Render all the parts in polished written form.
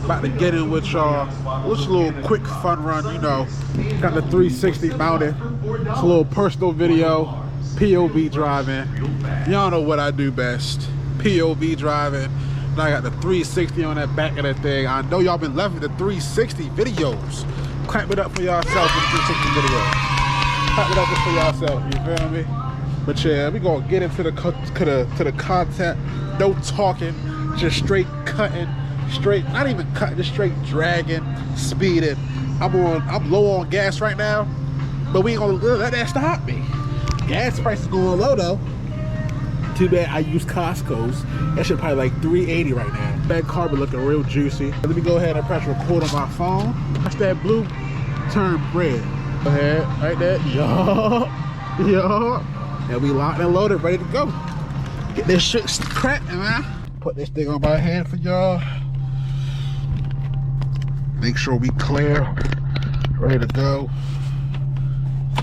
About to get in with y'all. Just a little quick fun run, you know. Got the 360 mounted. It's a little personal video. POV driving. Y'all know what I do best. POV driving. Now I got the 360 on that back of that thing. I know y'all been loving the 360 videos. Clap it up for yourself for the 360 videos. Clap it up for yourself, you feel me? But yeah, we gonna get into the content. No talking, just straight cutting, straight, not even cutting, just straight dragging, speeding. I'm low on gas right now, but we ain't gonna let that stop me. Gas prices going low though. Too bad I use Costco's. That shit probably like $3.80 right now. That car be looking real juicy. Let me go ahead and press record on my phone. Watch that blue turn red. Go ahead, right there. Yup. And we locked and loaded, ready to go. Get this shit cracking, man. Put this thing on my hand for y'all. Make sure we clear. Ready to go.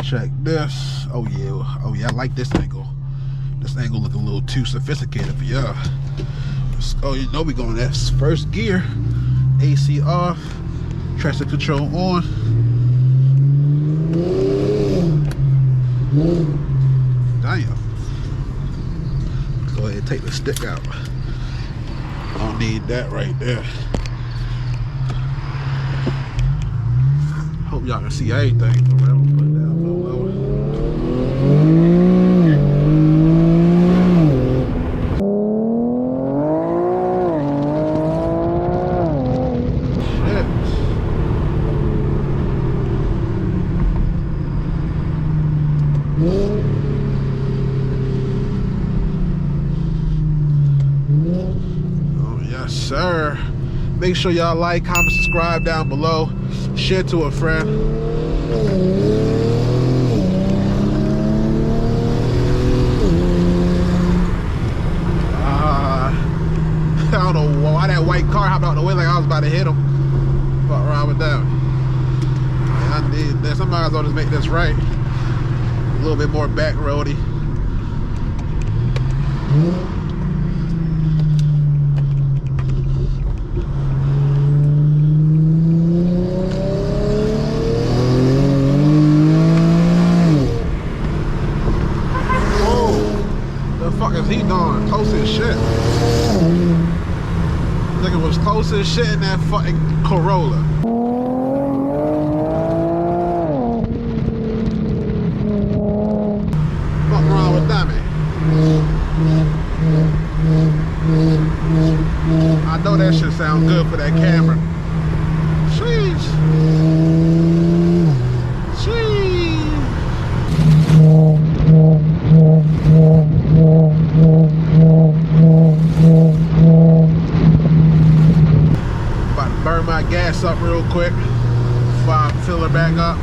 Check this. Oh yeah, I like this angle. This angle look a little too sophisticated for y'all. Oh, you know we going that first gear. AC off. Traction control on. Damn. Go ahead and take the stick out. I don't need that right there. Hope y'all can see everything. So whatever, put it down a little lower. Sir, make sure y'all like, comment, subscribe down below, share to a friend. I don't know why that white car hopped out the way like I was about to hit him. Fuck around with that. I need that. Somebody's gonna just make this right. A little bit more back roady. He gone close as shit. Nigga was close as shit in that fucking Corolla. Fuck wrong with that, man? I know that shit sound good for that camera. Sheesh. About to burn my gas up real quick before I fill her back up.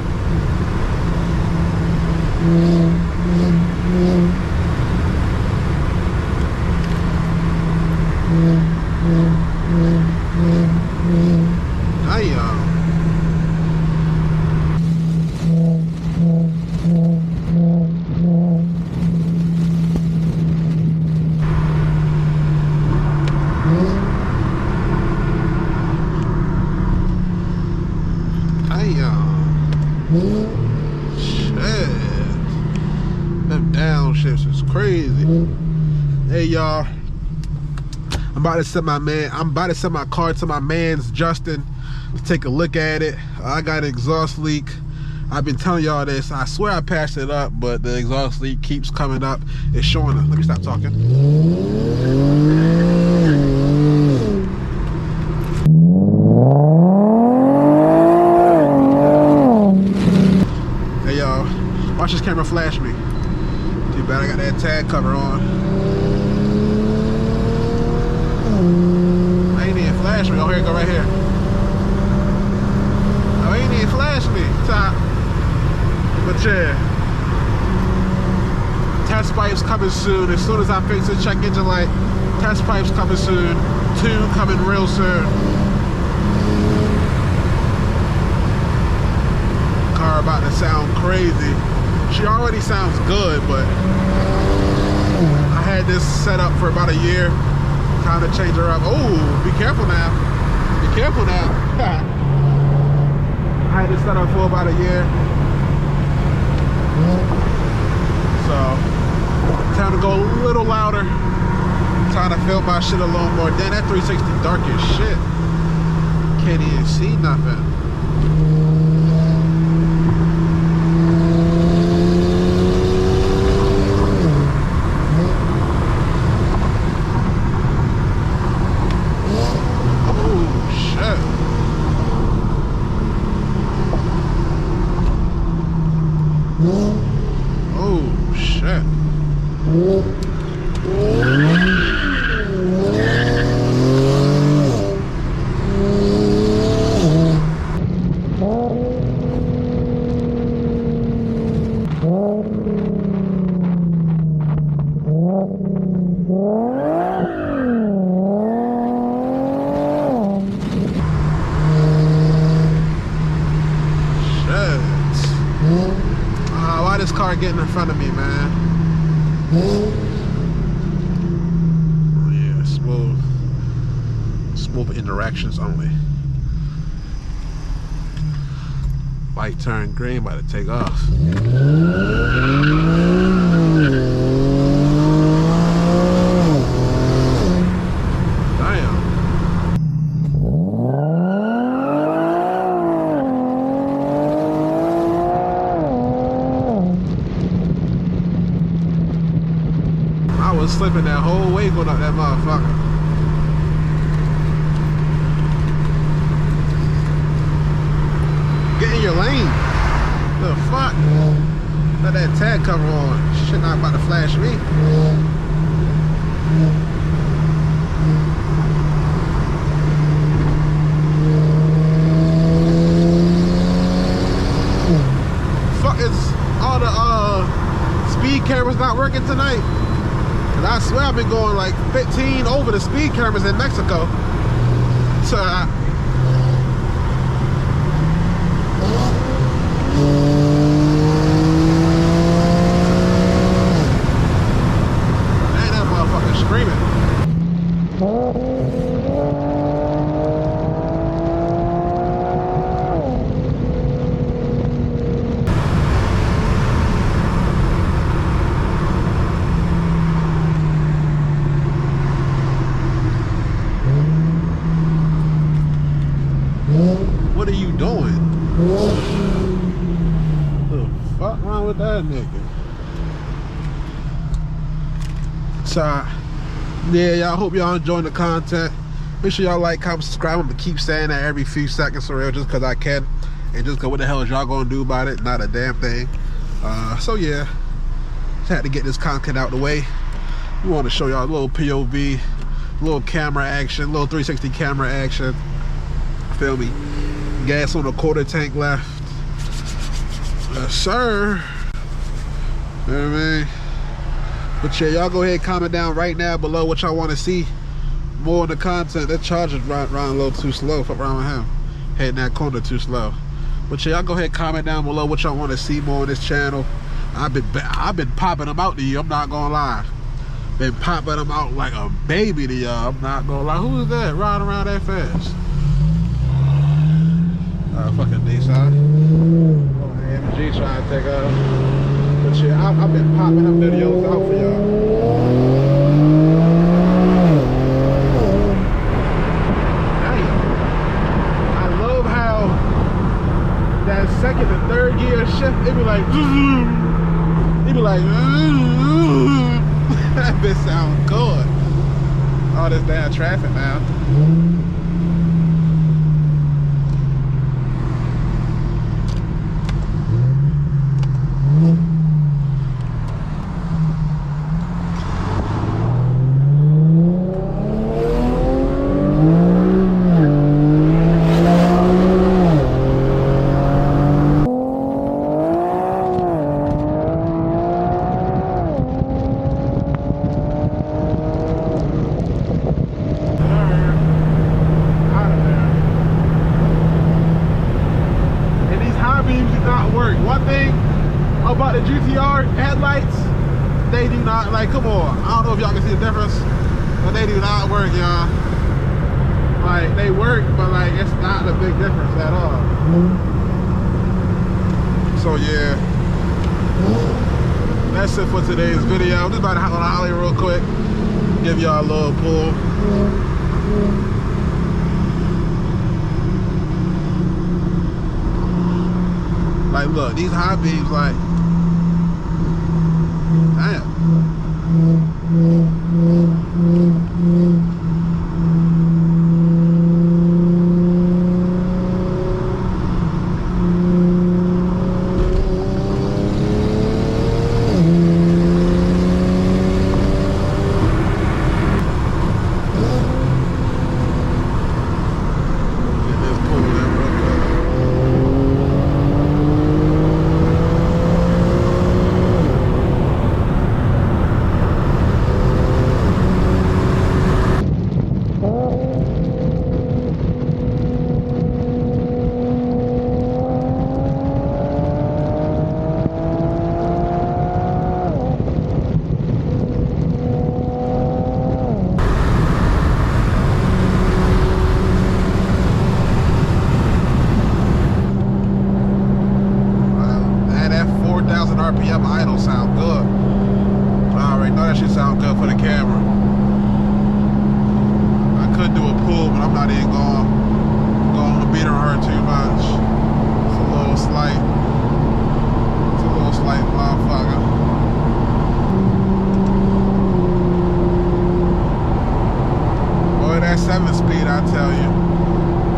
Shit. Them downshifts is crazy. Hey y'all. I'm about to send my car to my man's Justin to take a look at it. I got an exhaust leak. I've been telling y'all this. I swear I patched it up, but the exhaust leak keeps coming up. It's showing up. Let me stop talking. Hey y'all, watch this camera flash me. Too bad I got that tag cover on. I ain't even flash me. Oh, here it go right here. Oh, ain't even flash me. Top. But yeah, test pipes coming soon. As soon as I fix the check engine light, test pipes coming soon. 2 coming real soon. Car about to sound crazy. She already sounds good, but I had this set up for about a year. Time to change her up. Oh, be careful now. Be careful now. I had this set up for about a year. So, time to go a little louder. Time to feel my shit a little more. Damn, that 360 dark as shit. Can't even see nothing. Why this car getting in front of me, man? Oh yeah, smooth interactions only. Light turned green, about to take off. I was slipping that whole way going up that motherfucker. Get in your lane. The fuck? Got that tag cover on. Shit not about to flash me. Fuck, is all the speed cameras not working tonight? And I swear I've been going like 15 over the speed cameras in Mexico. So ain't that motherfucker screaming. What are you doing? What the fuck wrong with that nigga? So, yeah, y'all, hope y'all enjoying the content. Make sure y'all like, comment, subscribe. I'm gonna keep saying that every few seconds for real, just because I can. And just go, what the hell is y'all gonna do about it? Not a damn thing. So yeah, just had to get this content out the way. We want to show y'all a little POV, little camera action, little 360 camera action. Feel me? Gas on a quarter tank left. Yes, sir. You know what I mean? But yeah, y'all go ahead and comment down right now below what y'all want to see more in the content. That charger's running a little too slow. Fuck around with him. Heading that corner too slow. But yeah, y'all go ahead and comment down below what y'all want to see more on this channel. I've been popping them out to you. I'm not gonna lie. Been popping them out like a baby to y'all. I'm not gonna lie. Who is that riding around that fast? Fucking Nissan. AMG trying to take off. But yeah, I've been popping up videos out for y'all. Damn. I love how that second and third gear shift, it be like, it be like, that bitch sound good. All this damn traffic now. One thing about the GTR headlights, they do not, like, come on, I don't know if y'all can see the difference, but they do not work, y'all. Like, they work, but like, it's not a big difference at all. So yeah, that's it for today's video. I'm just about to hop on a ollie real quick, give y'all a little pull. Like, look, these high beams, like, damn. RPM idle sound good. I already know that shit sound good for the camera. I could do a pull, but I'm not even going to beat on her too much. It's a little slight. It's a little slight motherfucker. Boy, that 7-speed, I tell you.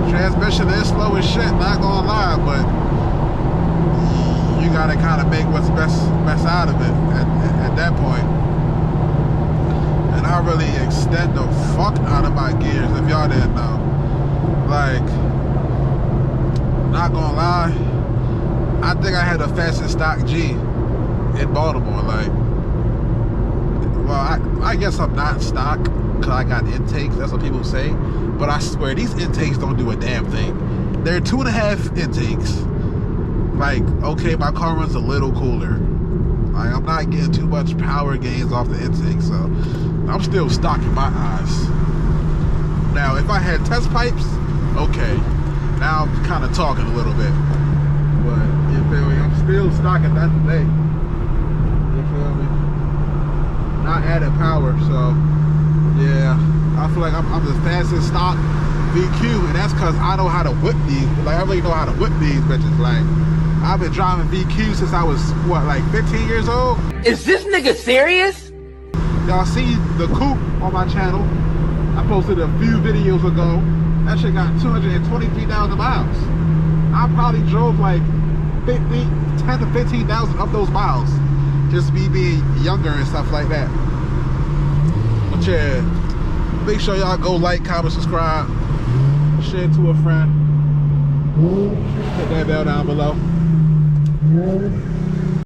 Transmission is slow as shit, not gonna lie, but you gotta kind of make what's best out of it at that point. And I really extend the fuck out of my gears, if y'all didn't know. Like, not gonna lie, I think I had the fastest stock G in Baltimore. Like, well, I guess I'm not stock because I got intakes, that's what people say, but I swear these intakes don't do a damn thing. They're 2.5 intakes. Like, okay, my car runs a little cooler. Like, I'm not getting too much power gains off the intake, so I'm still stock in my eyes. Now, if I had test pipes, okay, now I'm kind of talking a little bit. But, you feel me? I'm still stock at that today. You feel me? Not added power, so, yeah. I feel like I'm the fastest stock VQ, and that's because I know how to whip these. Like, I really know how to whip these bitches. Like, I've been driving VQ since I was, what, like 15 years old? Is this nigga serious? Y'all see the coupe on my channel. I posted a few videos ago. That shit got 223,000 miles. I probably drove like 10 to 15,000 of those miles. Just me being younger and stuff like that. But yeah, make sure y'all go like, comment, subscribe, share to a friend. Hit that bell down below.